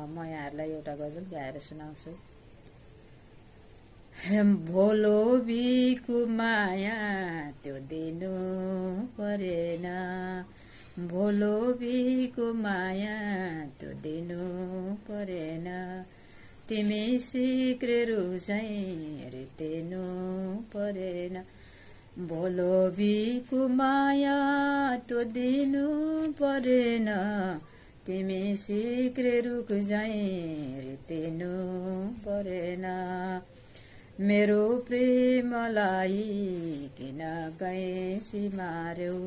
म यहाँहरूलाई एउटा गजल गाएर सुनाउँछु। भोलो बिकु माया त्यो दिनु परेन, भोलो बिकु माया त्यो दिनु परेन, तिमी सिक्रेरु चाहिँ रितेनु परेन, भोलो बिकु माया त्यो दिनु परेन, तिमी सिक्रेरु चाहिँ रितेनु परेन, मेरो प्रेमलाई किन कैँची मार्यौ,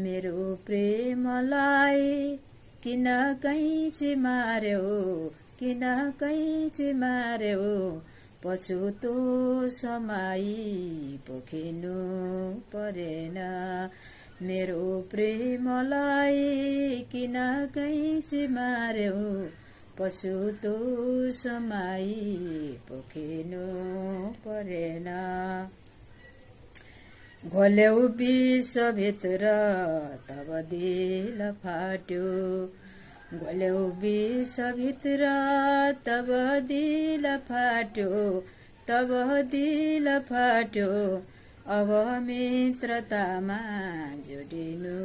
मेरो प्रेमलाई किन कैँची मार्यौ, किन कैँची मार्यौ, पछुतो समाई पोखिनु परेन, मेरो प्रेमलाई किन कैँची मार्यौ, पछुतो समाई पोखिनु परेन, घोल्यौ विषभित्र तब दिल फाट्यो, घोल्यौ विषभित्र तब दिल फाट्यो, तब दिल फाट्यो, अब मित्रतामा जोडिनु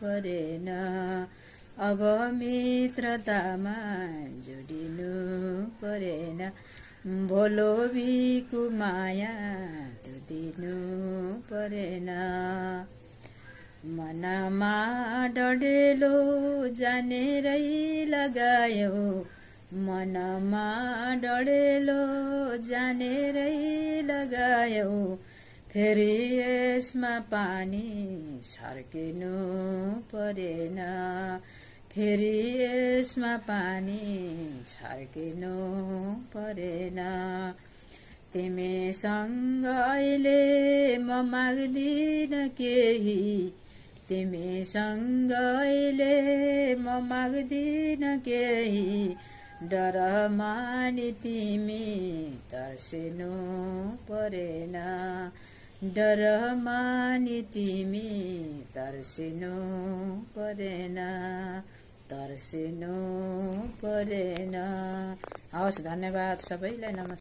परेन, अब मित्रतामा जोडिनु परेन, भोलो बिकु माया त्यो दिनु परेन, मनमा डढेलो जानेरै लगायौ, मनमा डढेलो जानेरै लगायौ, फेरि यसमा पानी छर्किनु परेन, फेरि यसमा पानी छर्किनु परेन, तिमीसँग अहिले म माग्दिन केही, तिमीसँग अहिले म माग्दिन केही, डर मानी तिमी तर्सिनु परेन, डर मानी तिमी तर्सिनु परेन, तर्सिनु परेन। हवस्, धन्यवाद सबैलाई, नमस्कार।